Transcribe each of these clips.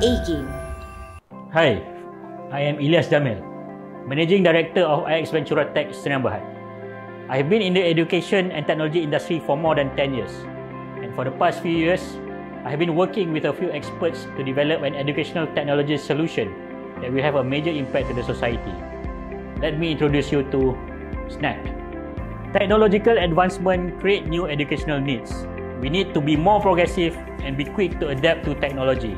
A-Game. Hi, I am Ilyas Jamil, Managing Director of IX Ventura Tech Sdn Bhd. I have been in the education and technology industry for more than 10 years. And for the past few years, I have been working with a few experts to develop an educational technology solution that will have a major impact to the society. Let me introduce you to Snap. Technological advancement create new educational needs. We need to be more progressive and be quick to adapt to technology.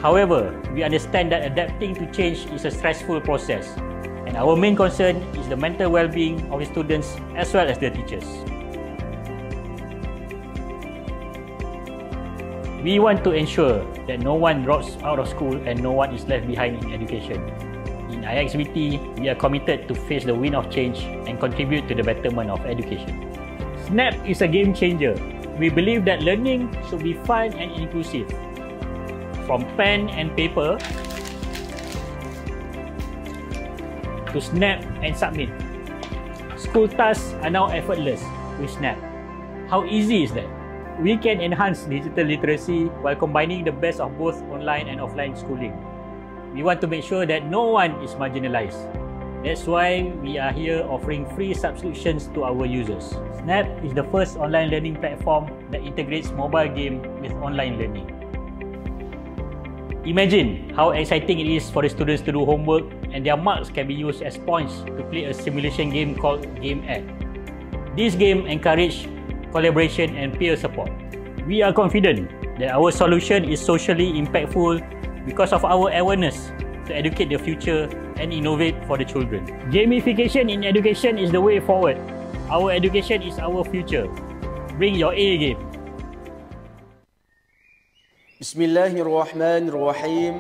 However, we understand that adapting to change is a stressful process, and our main concern is the mental well-being of the students as well as the teachers. We want to ensure that no one drops out of school and no one is left behind in education. In IXVT, we are committed to face the wind of change and contribute to the betterment of education. Snap is a game changer. We believe that learning should be fun and inclusive. From pen and paper to snap and submit. School tasks are now effortless with Snap. How easy is that? We can enhance digital literacy while combining the best of both online and offline schooling. We want to make sure that no one is marginalized. That's why we are here offering free subscriptions to our users. Snap is the first online learning platform that integrates mobile game with online learning. Imagine how exciting it is for the students to do homework and their marks can be used as points to play a simulation game called Game Ed. This game encourages collaboration and peer support. We are confident that our solution is socially impactful because of our awareness to educate the future and innovate for the children. Gamification in education is the way forward. Our education is our future. Bring your A game. Bismillahirrahmanirrahim.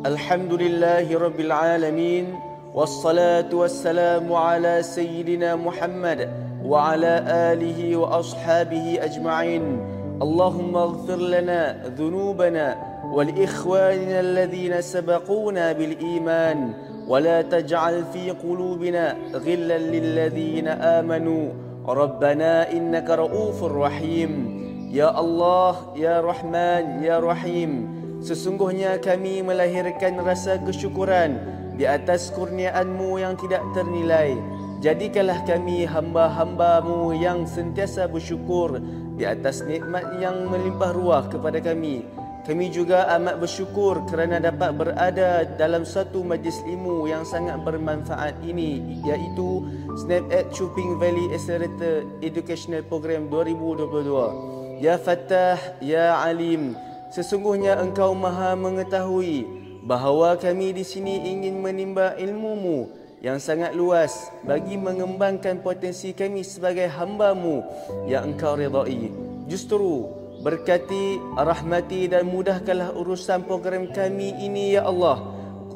Alhamdulillahi Rabbil Alamin. Wassalatu wassalamu ala Sayyidina Muhammad wa ala alihi wa ashabihi ajma'in. Allahumma ighfir lana dhunubana wal ikhwanina alladhina sabaquna bil iman wa la taj'al fi qulubina ghillan lil ladhina amanu. Rabbana innaka ra'ufur rahim. Ya Allah, Ya Rahman, Ya Rahim, sesungguhnya kami melahirkan rasa kesyukuran di atas kurniaan-Mu yang tidak ternilai. Jadikanlah kami hamba-hamba-Mu yang sentiasa bersyukur di atas nikmat yang melimpah ruah kepada kami. Kami juga amat bersyukur kerana dapat berada dalam satu majlis ilmu yang sangat bermanfaat ini, iaitu Snap at Chuping Valley Accelerator Educational Program 2022. Ya Fattah, Ya Alim, sesungguhnya Engkau Maha mengetahui bahawa kami di sini ingin menimba ilmu-Mu yang sangat luas bagi mengembangkan potensi kami sebagai hamba-Mu yang Engkau redai. Justru berkati, rahmati dan mudahkanlah urusan program kami ini, Ya Allah.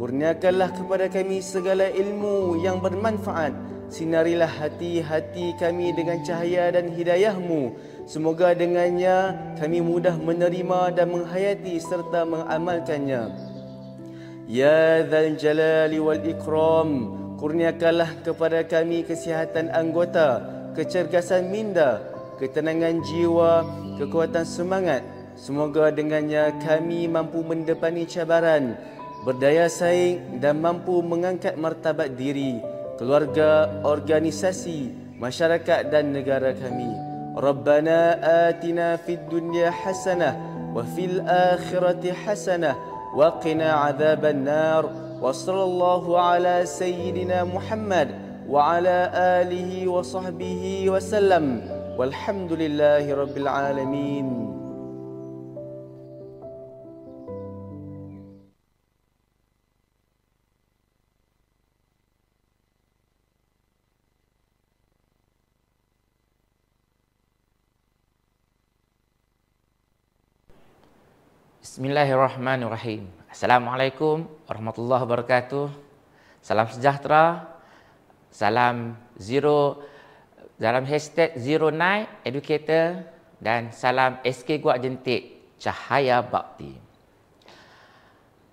Kurniakanlah kepada kami segala ilmu yang bermanfaat. Sinarilah hati-hati kami dengan cahaya dan hidayah-Mu. Semoga dengannya kami mudah menerima dan menghayati serta mengamalkannya. Ya Dzal Jalali wal Ikram, kurniakanlah kepada kami kesihatan anggota, kecergasan minda, ketenangan jiwa, kekuatan semangat. Semoga dengannya kami mampu mendepani cabaran, berdaya saing dan mampu mengangkat martabat diri, keluarga, organisasi, masyarakat dan negara kami. Rabbana atina fid dunya hasanah wa fil akhirati hasanah wa qina adzaban nar. Wa sallallahu ala sayyidina Muhammad wa ala alihi wa sahbihi wa sallam. Walhamdulillahi rabbil alamin. Bismillahirrahmanirrahim. Assalamualaikum warahmatullahi wabarakatuh. Salam sejahtera. Salam hashtag Zero Nine Educator dan salam SK Guak Jentik Cahaya Bakti.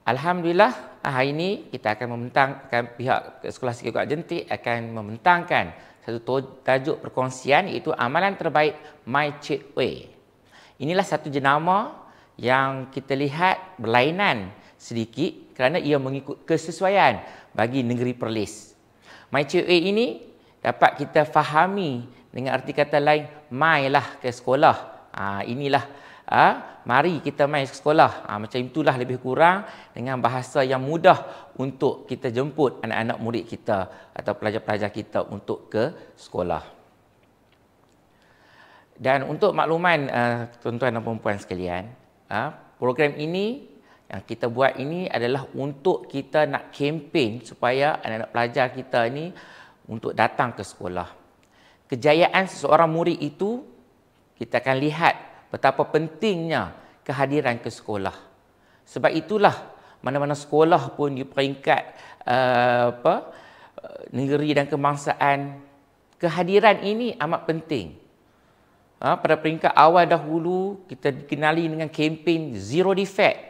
Alhamdulillah, hari ini kita akan membentangkan, pihak Sekolah SK Guak Jentik akan membentangkan satu tajuk perkongsian iaitu amalan terbaik My Cheat Way. Inilah satu jenama yang kita lihat berlainan sedikit kerana ia mengikut kesesuaian bagi negeri Perlis. MyCOA ini dapat kita fahami dengan arti kata lain, mailah ke sekolah. Inilah mari kita mai ke sekolah. Macam itulah lebih kurang dengan bahasa yang mudah untuk kita jemput anak-anak murid kita atau pelajar-pelajar kita untuk ke sekolah. Dan untuk makluman tuan-tuan dan puan-puan sekalian, program ini yang kita buat ini adalah untuk kita nak kempen supaya anak-anak pelajar kita ini untuk datang ke sekolah. Kejayaan seseorang murid itu kita akan lihat betapa pentingnya kehadiran ke sekolah. Sebab itulah mana-mana sekolah pun di peringkat negeri dan kebangsaan, kehadiran ini amat penting. Pada peringkat awal dahulu kita dikenali dengan kempen Zero Defect.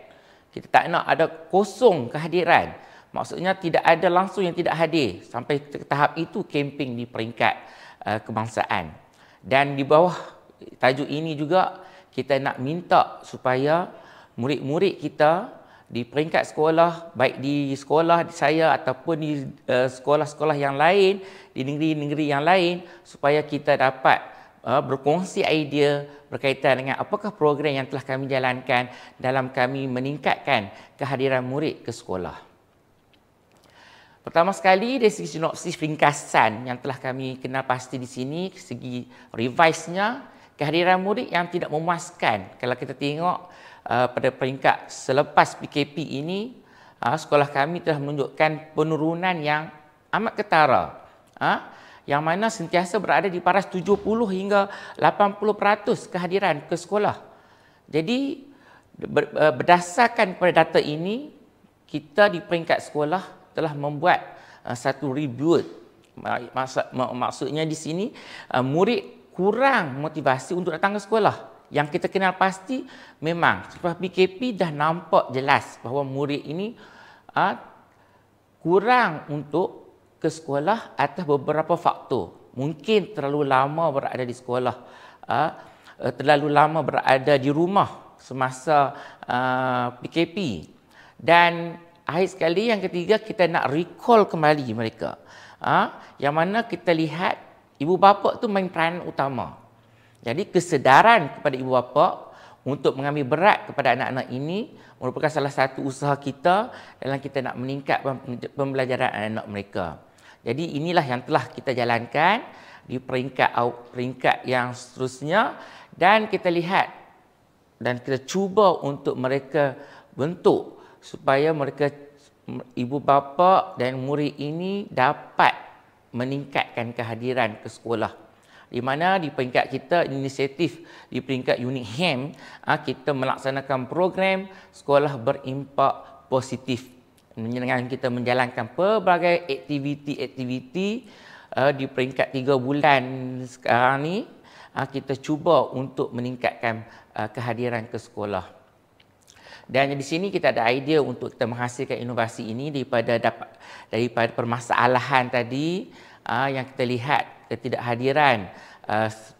Kita tak nak ada kosong kehadiran. Maksudnya tidak ada langsung yang tidak hadir. Sampai ke tahap itu kempen di peringkat kebangsaan. Dan di bawah tajuk ini juga kita nak minta supaya murid-murid kita di peringkat sekolah, baik di sekolah saya ataupun di sekolah-sekolah yang lain, di negeri-negeri yang lain, supaya kita dapat berkongsi idea berkaitan dengan apakah program yang telah kami jalankan dalam kami meningkatkan kehadiran murid ke sekolah. Pertama sekali dari segi sinopsis ringkasan yang telah kami kenal pasti di sini, segi revise-nya, kehadiran murid yang tidak memuaskan. Kalau kita tengok pada peringkat selepas PKP ini, sekolah kami telah menunjukkan penurunan yang amat ketara. Yang mana sentiasa berada di paras 70 hingga 80% kehadiran ke sekolah. Jadi berdasarkan pada data ini, kita di peringkat sekolah telah membuat satu review. Maksudnya di sini murid kurang motivasi untuk datang ke sekolah. Yang kita kenal pasti memang selepas PKP dah nampak jelas bahawa murid ini kurang untuk ke sekolah atas beberapa faktor. Mungkin terlalu lama berada di sekolah, terlalu lama berada di rumah semasa PKP. Dan akhir sekali yang ketiga, kita nak recall kembali mereka. Yang mana kita lihat ibu bapa tu main peranan utama. Jadi kesedaran kepada ibu bapa untuk mengambil berat kepada anak-anak ini merupakan salah satu usaha kita dalam kita nak meningkatkan pembelajaran anak-anak mereka. Jadi inilah yang telah kita jalankan di peringkat yang seterusnya, dan kita lihat dan kita cuba untuk mereka bentuk supaya mereka, ibu bapa dan murid ini dapat meningkatkan kehadiran ke sekolah. Di mana di peringkat kita, inisiatif di peringkat unit HEM, kita melaksanakan program sekolah berimpak positif. Dengan kita menjalankan pelbagai aktiviti di peringkat 3 bulan sekarang ni, kita cuba untuk meningkatkan kehadiran ke sekolah. Dan di sini kita ada idea untuk kita menghasilkan inovasi ini daripada permasalahan tadi yang kita lihat ketidakhadiran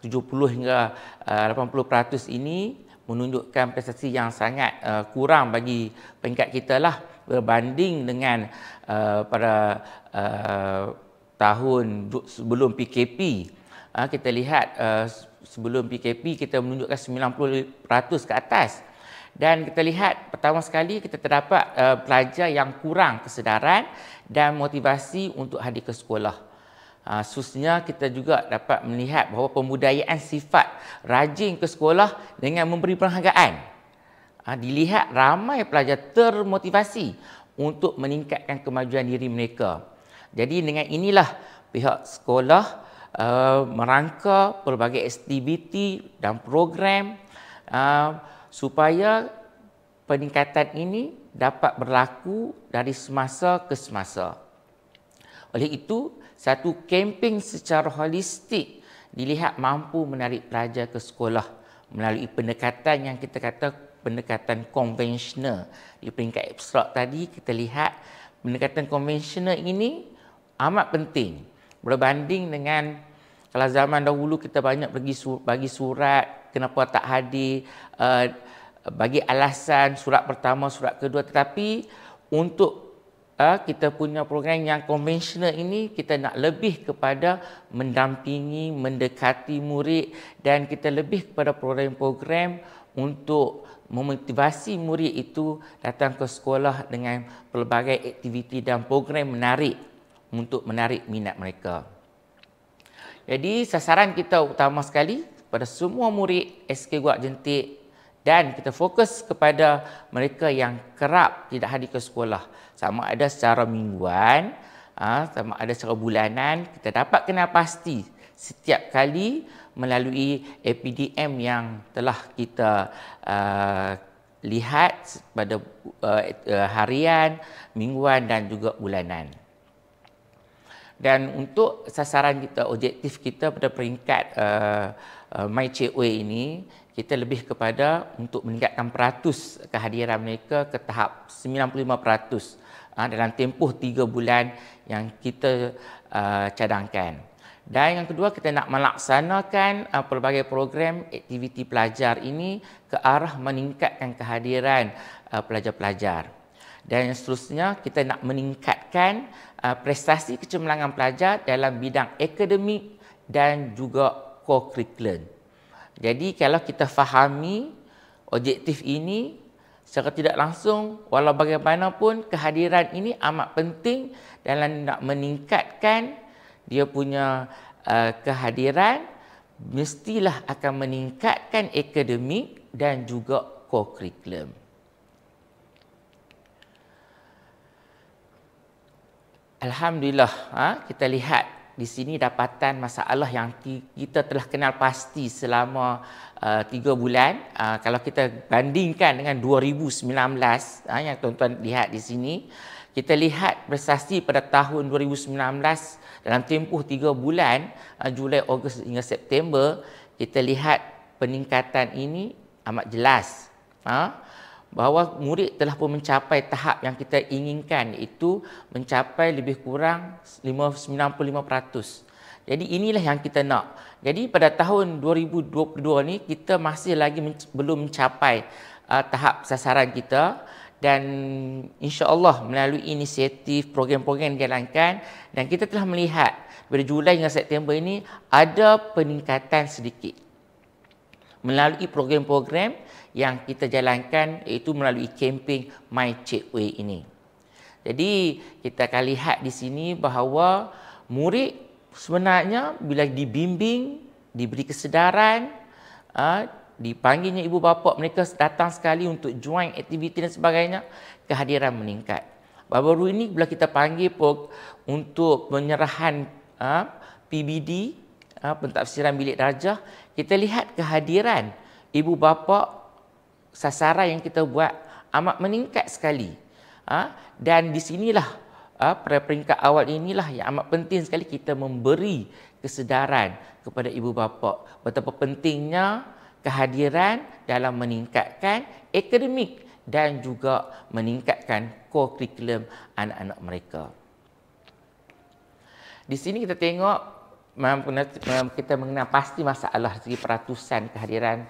70 hingga 80% ini menunjukkan prestasi yang sangat kurang bagi peringkat kita lah berbanding dengan pada tahun sebelum PKP. Kita lihat sebelum PKP kita menunjukkan 90% ke atas. Dan kita lihat pertama sekali kita terdapat pelajar yang kurang kesedaran dan motivasi untuk hadir ke sekolah. Khususnya kita juga dapat melihat bahawa pembudayaan sifat rajin ke sekolah dengan memberi penghargaan. Dilihat ramai pelajar termotivasi untuk meningkatkan kemajuan diri mereka. Jadi dengan inilah pihak sekolah merangka pelbagai aktiviti dan program supaya peningkatan ini dapat berlaku dari semasa ke semasa. Oleh itu, satu kempen secara holistik dilihat mampu menarik pelajar ke sekolah melalui pendekatan yang kita kata pendekatan konvensional. Di peringkat abstrak tadi kita lihat pendekatan konvensional ini amat penting berbanding dengan kalau zaman dahulu kita banyak bagi surat, kenapa tak hadir, bagi alasan surat pertama, surat kedua, tetapi untuk kita punya program yang konvensional ini, kita nak lebih kepada mendampingi, mendekati murid, dan kita lebih kepada program-program untuk memotivasi murid itu datang ke sekolah dengan pelbagai aktiviti dan program menarik untuk menarik minat mereka. Jadi sasaran kita utama sekali pada semua murid SK Guak Jentik, dan kita fokus kepada mereka yang kerap tidak hadir ke sekolah, sama ada secara mingguan, sama ada secara bulanan. Kita dapat kenal pasti setiap kali melalui APDM yang telah kita lihat pada harian, mingguan dan juga bulanan. Dan untuk sasaran kita, objektif kita pada peringkat MyCekWay ini, kita lebih kepada untuk meningkatkan peratus kehadiran mereka ke tahap 95% dalam tempoh 3 bulan yang kita cadangkan. Dan yang kedua, kita nak melaksanakan pelbagai program aktiviti pelajar ini ke arah meningkatkan kehadiran pelajar-pelajar. Dan yang seterusnya, kita nak meningkatkan prestasi kecemerlangan pelajar dalam bidang akademik dan juga co-curriculum. Jadi kalau kita fahami objektif ini secara tidak langsung, walau bagaimanapun kehadiran ini amat penting dalam nak meningkatkan dia punya kehadiran, mestilah akan meningkatkan akademik dan juga co-curriculum. Alhamdulillah, kita lihat di sini dapatan masalah yang kita telah kenal pasti selama 3 bulan. Kalau kita bandingkan dengan 2019, yang tuan-tuan lihat di sini, kita lihat prestasi pada tahun 2019 dalam tempoh 3 bulan, Julai, Ogos hingga September, kita lihat peningkatan ini amat jelas. Bahawa murid telah pun mencapai tahap yang kita inginkan, iaitu mencapai lebih kurang 95%. Jadi inilah yang kita nak. Jadi pada tahun 2022 ni kita masih lagi belum mencapai tahap sasaran kita, dan insya-Allah melalui inisiatif program-program yang dijalankan, dan kita telah melihat pada Julai hingga September ini ada peningkatan sedikit melalui program-program yang kita jalankan, iaitu melalui kempen MyCekWay ini. Jadi kita akan lihat di sini bahawa murid sebenarnya bila dibimbing, diberi kesedaran, dipanggilnya ibu bapa mereka datang sekali untuk join aktiviti dan sebagainya, kehadiran meningkat. Baru-baru ini bila kita panggil untuk penyerahan PBD, pentafsiran bilik darjah, kita lihat kehadiran ibu bapa sasaran yang kita buat amat meningkat sekali. Dan di sinilah pada peringkat awal inilah yang amat penting sekali kita memberi kesedaran kepada ibu bapa betapa pentingnya kehadiran dalam meningkatkan akademik dan juga meningkatkan co-curriculum anak-anak mereka. Di sini kita tengok, kita mengenal pasti masalah segi peratusan kehadiran.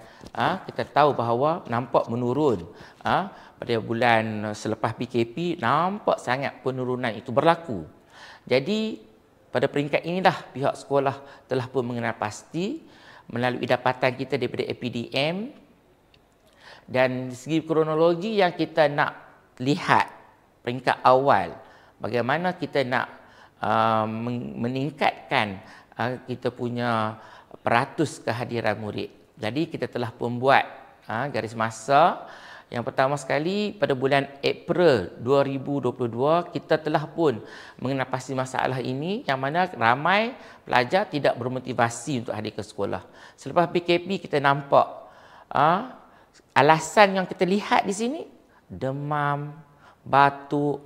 Kita tahu bahawa nampak menurun. Pada bulan selepas PKP, nampak sangat penurunan itu berlaku. Jadi pada peringkat inilah pihak sekolah telah pun mengenal pasti melalui dapatan kita daripada APDM, dan segi kronologi yang kita nak lihat peringkat awal, bagaimana kita nak meningkatkan kita punya peratus kehadiran murid. Jadi kita telah membuat garis masa. Yang pertama sekali pada bulan April 2022, kita telah pun mengenal pasti masalah ini, yang mana ramai pelajar tidak bermotivasi untuk hadir ke sekolah. Selepas PKP kita nampak alasan yang kita lihat di sini, demam, batuk,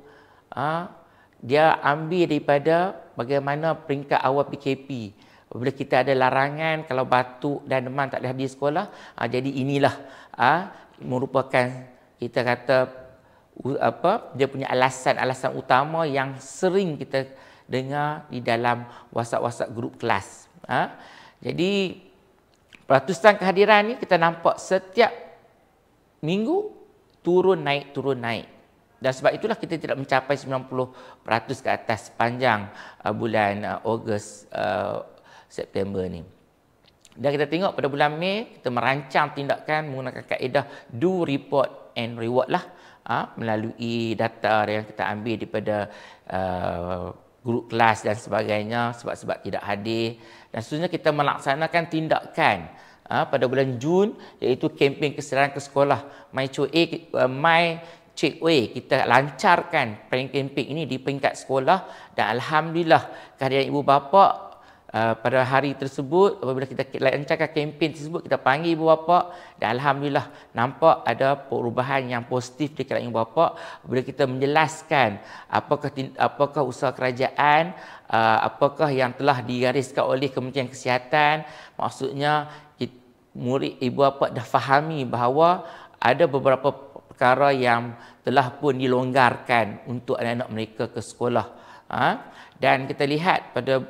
dia ambil daripada bagaimana peringkat awal PKP. Apabila kita ada larangan, kalau batuk dan demam tak boleh hadir sekolah, jadi inilah merupakan, kita kata dia punya alasan-alasan utama yang sering kita dengar di dalam WhatsApp grup kelas. Jadi peratusan kehadiran ni kita nampak setiap minggu turun naik. Dan sebab itulah kita tidak mencapai 90% ke atas sepanjang bulan Ogos, September ni. Dan kita tengok pada bulan Mei, kita merancang tindakan menggunakan kaedah do, report and reward lah, melalui data yang kita ambil daripada guru kelas dan sebagainya, sebab-sebab tidak hadir. Dan seterusnya kita melaksanakan tindakan pada bulan Jun, iaitu kempen kesedaran ke sekolah My Check Way. Kita lancarkan kempen ini di peringkat sekolah, dan alhamdulillah kehadiran ibu bapa pada hari tersebut, apabila kita lancarkan kempen tersebut, kita panggil ibu bapa, dan alhamdulillah nampak ada perubahan yang positif di kalangan ibu bapa apabila kita menjelaskan apakah usaha kerajaan, apakah yang telah digariskan oleh Kementerian Kesihatan. Maksudnya murid ibu bapa dah fahami bahawa ada beberapa perkara yang telah pun dilonggarkan untuk anak-anak mereka ke sekolah. Dan kita lihat pada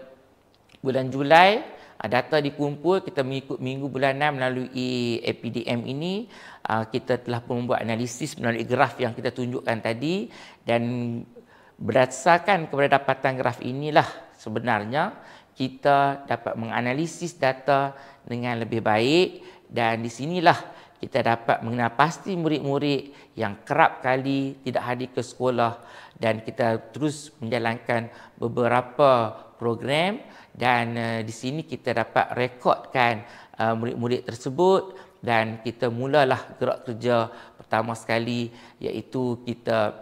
bulan Julai, data dikumpul, kita mengikut minggu bulanan melalui APDM ini. Kita telah pun membuat analisis melalui graf yang kita tunjukkan tadi, dan berdasarkan kepada dapatan graf inilah sebenarnya kita dapat menganalisis data dengan lebih baik, dan di sinilah kita dapat mengenal pasti murid-murid yang kerap kali tidak hadir ke sekolah, dan kita terus menjalankan beberapa program, dan di sini kita dapat rekodkan murid-murid tersebut, dan kita mulalah gerak kerja pertama sekali, iaitu kita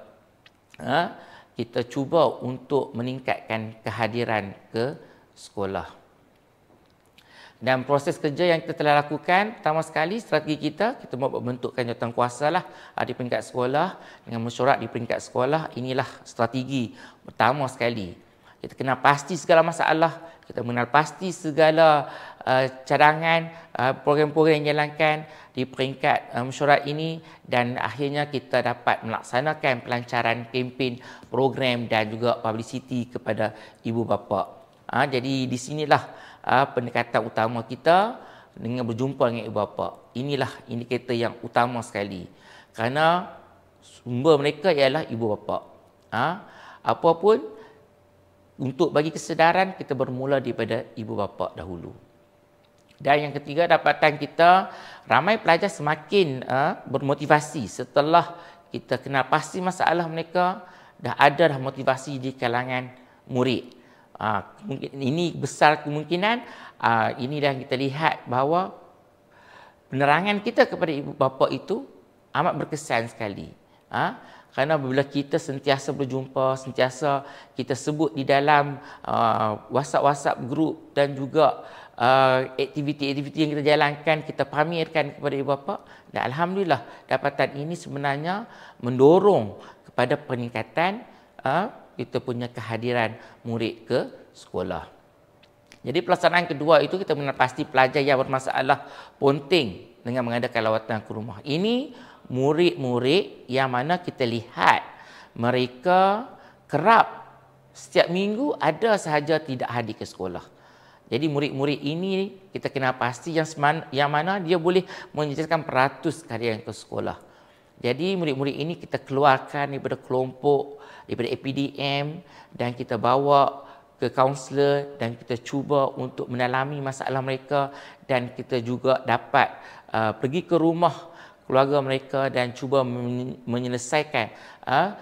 cuba untuk meningkatkan kehadiran ke sekolah. Dan proses kerja yang kita telah lakukan, pertama sekali strategi kita membuat bentukkan jawatankuasa lah di peringkat sekolah dengan mesyuarat di peringkat sekolah. Inilah strategi pertama sekali. Kita kenal pasti segala masalah, kita mengenal pasti segala cadangan, program-program yang dijalankan di peringkat mesyuarat ini, dan akhirnya kita dapat melaksanakan pelancaran kempen, program dan juga publicity kepada ibu bapa. Jadi di sinilah pendekatan utama kita dengan berjumpa dengan ibu bapa. Inilah indikator yang utama sekali, kerana sumber mereka ialah ibu bapa. Apapun untuk bagi kesedaran, kita bermula daripada ibu bapa dahulu. Dan yang ketiga, dapatan kita, ramai pelajar semakin bermotivasi setelah kita kenal pasti masalah mereka, dah ada motivasi di kalangan murid. Ini besar kemungkinan, ini yang kita lihat bahawa penerangan kita kepada ibu bapa itu amat berkesan sekali. Kerana bila kita sentiasa berjumpa, sentiasa kita sebut di dalam WhatsApp group, dan juga aktiviti-aktiviti yang kita jalankan, kita pamerkan kepada ibu bapa, dan alhamdulillah dapatan ini sebenarnya mendorong kepada peningkatan kita punya kehadiran murid ke sekolah. Jadi pelaksanaan kedua itu kita mengenal pasti pelajar yang bermasalah ponting dengan mengadakan lawatan ke rumah. Ini murid-murid yang mana kita lihat mereka kerap setiap minggu ada sahaja tidak hadir ke sekolah. Jadi murid-murid ini kita kenal pasti yang mana dia boleh menyediakan peratus kehadiran ke sekolah. Jadi murid-murid ini kita keluarkan daripada kelompok, daripada APDM, dan kita bawa ke kaunselor, dan kita cuba untuk mendalami masalah mereka, dan kita juga dapat pergi ke rumah keluarga mereka dan cuba menyelesaikan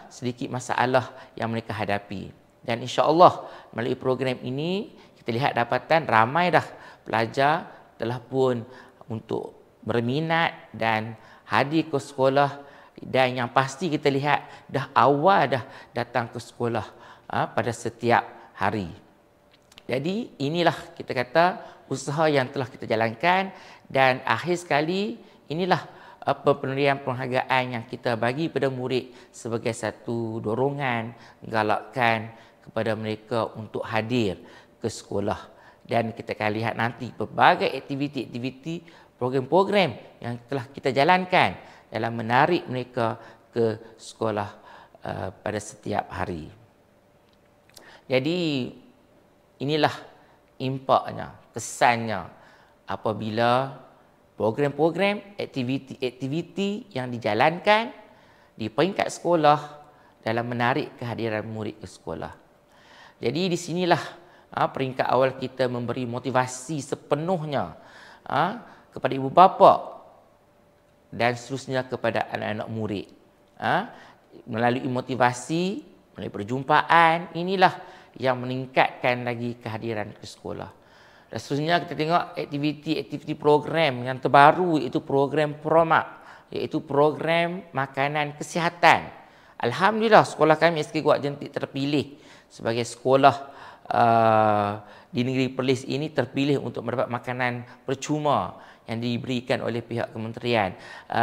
sedikit masalah yang mereka hadapi. Dan insya-Allah melalui program ini kita lihat dapatan ramai dah pelajar telah pun untuk berminat dan hadir ke sekolah, dan yang pasti kita lihat dah awal dah datang ke sekolah pada setiap hari. Jadi inilah kita kata usaha yang telah kita jalankan, dan akhir sekali inilah pemberian penghargaan yang kita bagi pada murid sebagai satu dorongan, galakkan kepada mereka untuk hadir ke sekolah. Dan kita akan lihat nanti pelbagai aktiviti-aktiviti, program-program yang telah kita jalankan dalam menarik mereka ke sekolah pada setiap hari. Jadi inilah impaknya, kesannya apabila program-program, aktiviti-aktiviti yang dijalankan di peringkat sekolah dalam menarik kehadiran murid ke sekolah. Jadi di sinilah peringkat awal kita memberi motivasi sepenuhnya kepada ibu bapa dan seterusnya kepada anak-anak murid. Melalui motivasi, melalui perjumpaan, inilah yang meningkatkan lagi kehadiran ke sekolah. Dan seterusnya kita tengok aktiviti-aktiviti program yang terbaru, iaitu program PROMAK, iaitu program makanan kesihatan. Alhamdulillah sekolah kami SK Guak Jentik terpilih sebagai sekolah di negeri Perlis ini terpilih untuk mendapat makanan percuma yang diberikan oleh pihak kementerian.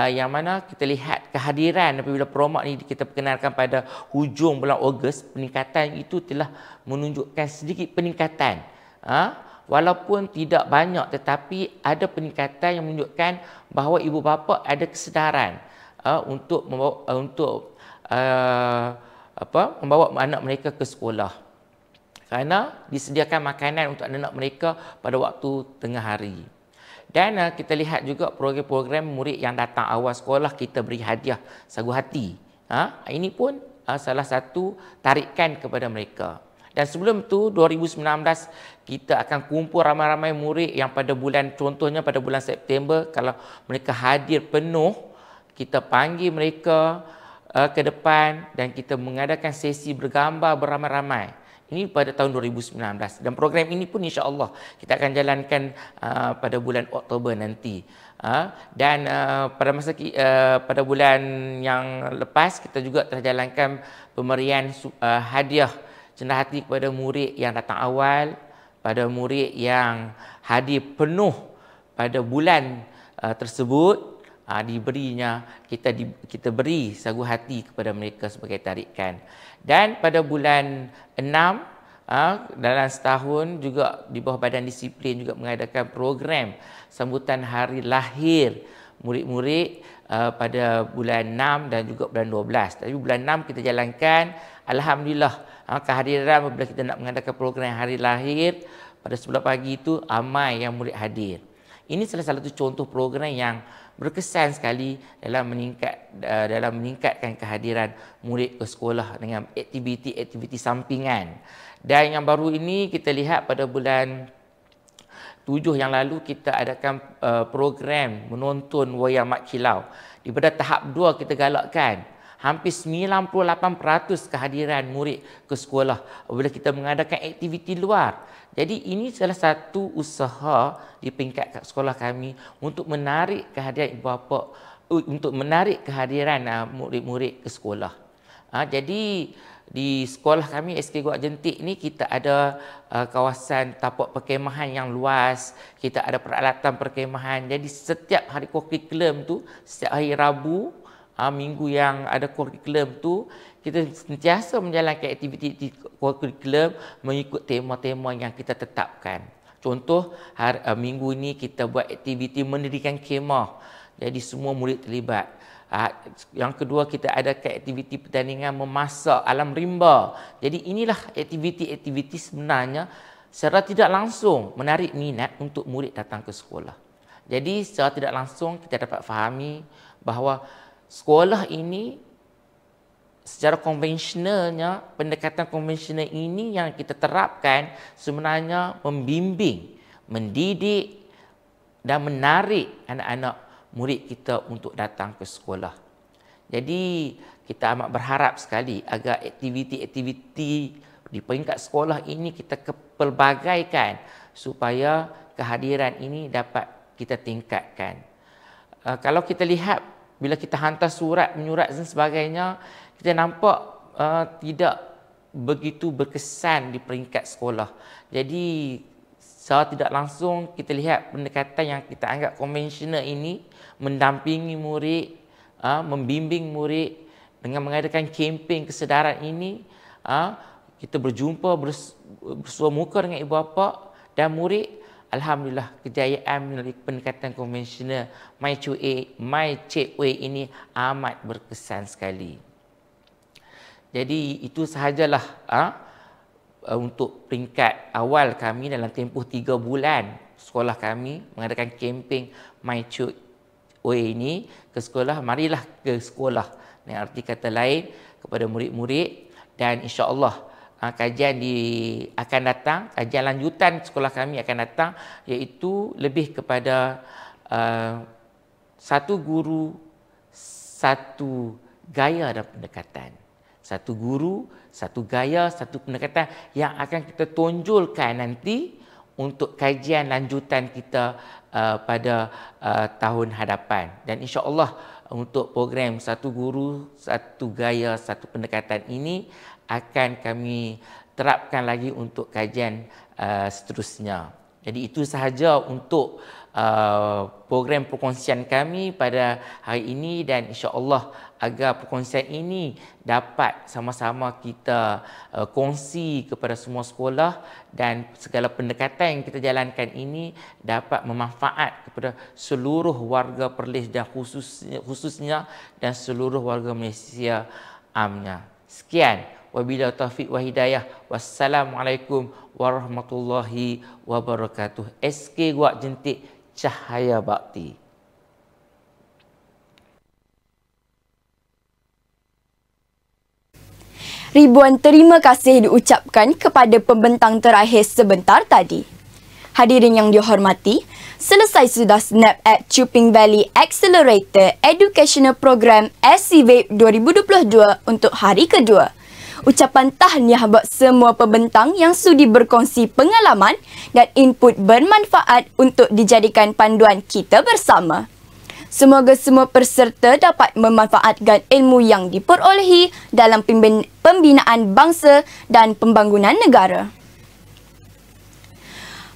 Yang mana kita lihat kehadiran apabila PROMAK ini kita perkenalkan pada hujung bulan Ogos, peningkatan itu telah menunjukkan sedikit peningkatan. Walaupun tidak banyak, tetapi ada peningkatan yang menunjukkan bahawa ibu bapa ada kesedaran untuk membawa anak mereka ke sekolah. Kerana disediakan makanan untuk anak-anak mereka pada waktu tengah hari. Dan kita lihat juga program-program murid yang datang awal sekolah kita beri hadiah sagu hati. Ini pun salah satu tarikan kepada mereka. Dan sebelum itu 2019 kita akan kumpul ramai-ramai murid yang pada bulan, contohnya pada bulan September, kalau mereka hadir penuh, kita panggil mereka ke depan dan kita mengadakan sesi bergambar beramai-ramai. Ini pada tahun 2019 dan program ini pun insya-Allah kita akan jalankan pada bulan Oktober nanti. Dan pada bulan yang lepas kita juga telah jalankan pemberian hadiah cendah hati kepada murid yang datang awal, pada murid yang hadir penuh pada bulan tersebut. Diberinya kita beri sagu hati kepada mereka sebagai tarikan. Dan pada bulan 6 dalam setahun juga di bawah Badan Disiplin juga mengadakan program sambutan hari lahir murid-murid pada bulan 6 dan juga bulan 12. Tapi bulan 6 kita jalankan, alhamdulillah kehadiran apabila kita nak mengadakan program hari lahir pada 11 pagi itu ramai yang murid hadir. Ini salah satu contoh program yang berkesan sekali dalam meningkatkan kehadiran murid ke sekolah dengan aktiviti-aktiviti sampingan. Dan yang baru ini kita lihat pada bulan 7 yang lalu kita adakan program menonton wayang Mat Kilau. Di pada tahap 2 kita galakkan hampir 98% kehadiran murid ke sekolah apabila kita mengadakan aktiviti luar. Jadi ini salah satu usaha di peringkat sekolah kami untuk menarik kehadiran ibu bapa, untuk menarik kehadiran murid-murid ke sekolah. Jadi di sekolah kami SK Guak Jentik ni kita ada kawasan tapak perkemahan yang luas, kita ada peralatan perkemahan. Jadi setiap hari kurikulum tu, setiap hari Rabu, minggu yang ada kurikulum tu, kita sentiasa menjalankan aktiviti kurikulum mengikut tema-tema yang kita tetapkan. Contoh, minggu ini kita buat aktiviti mendirikan kemah. Jadi semua murid terlibat. Yang kedua, kita ada aktiviti pertandingan memasak alam rimba. Jadi inilah aktiviti-aktiviti sebenarnya secara tidak langsung menarik minat untuk murid datang ke sekolah. Jadi secara tidak langsung kita dapat fahami bahawa sekolah ini secara konvensionalnya, pendekatan konvensional ini yang kita terapkan sebenarnya membimbing, mendidik dan menarik anak-anak murid kita untuk datang ke sekolah. Jadi kita amat berharap sekali agar aktiviti-aktiviti di peringkat sekolah ini kita pelbagaikan supaya kehadiran ini dapat kita tingkatkan. Kalau kita lihat bila kita hantar surat, menyurat dan sebagainya, kita nampak tidak begitu berkesan di peringkat sekolah. Jadi secara tidak langsung kita lihat pendekatan yang kita anggap konvensional ini mendampingi murid, membimbing murid dengan mengadakan kempen kesedaran ini. Kita berjumpa bersua muka dengan ibu bapa dan murid. Alhamdulillah kejayaan melalui pendekatan konvensional My Cik Way ini amat berkesan sekali. Jadi itu sahajalah untuk peringkat awal kami dalam tempoh 3 bulan sekolah kami mengadakan kempen My Chuk Way ini ke sekolah, marilah ke sekolah. Dengan arti kata lain kepada murid-murid, dan insya-Allah kajian akan datang, kajian lanjutan sekolah kami akan datang, iaitu lebih kepada satu guru, satu gaya dan pendekatan. Satu guru, satu gaya, satu pendekatan yang akan kita tonjolkan nanti untuk kajian lanjutan kita pada tahun hadapan. Dan insya-Allah untuk program satu guru, satu gaya, satu pendekatan ini akan kami terapkan lagi untuk kajian seterusnya. Jadi itu sahaja untuk program perkongsian kami pada hari ini, dan insya-Allah agar perkongsian ini dapat sama-sama kita kongsi kepada semua sekolah, dan segala pendekatan yang kita jalankan ini dapat memanfaat kepada seluruh warga Perlis dan khususnya dan seluruh warga Malaysia amnya. Sekian, wabillahi taufiq wa hidayah. Wassalamualaikum warahmatullahi wabarakatuh. SK Guak Jentik Cahaya Bakti. Ribuan terima kasih diucapkan kepada pembentang terakhir sebentar tadi. Hadirin yang dihormati, selesai sudah snap at Chuping Valley Accelerator Educational Program SCVAP 2022 untuk hari kedua. Ucapan tahniah buat semua pembentang yang sudi berkongsi pengalaman dan input bermanfaat untuk dijadikan panduan kita bersama. Semoga semua peserta dapat memanfaatkan ilmu yang diperolehi dalam pembinaan bangsa dan pembangunan negara.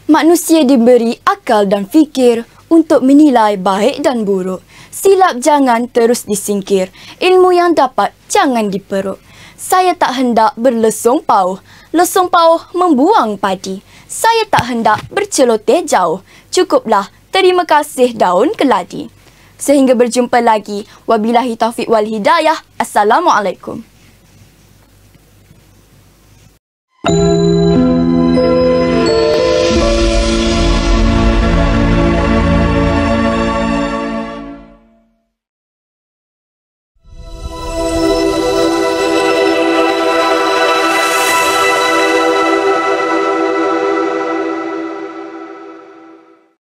Manusia diberi akal dan fikir untuk menilai baik dan buruk. Silap jangan terus disingkir, ilmu yang dapat jangan diperuk. Saya tak hendak berlesung pauh, lesung pauh membuang padi. Saya tak hendak berceloteh jauh, cukuplah terima kasih daun keladi. Sehingga berjumpa lagi, wabillahi taufiq wal hidayah. Assalamualaikum.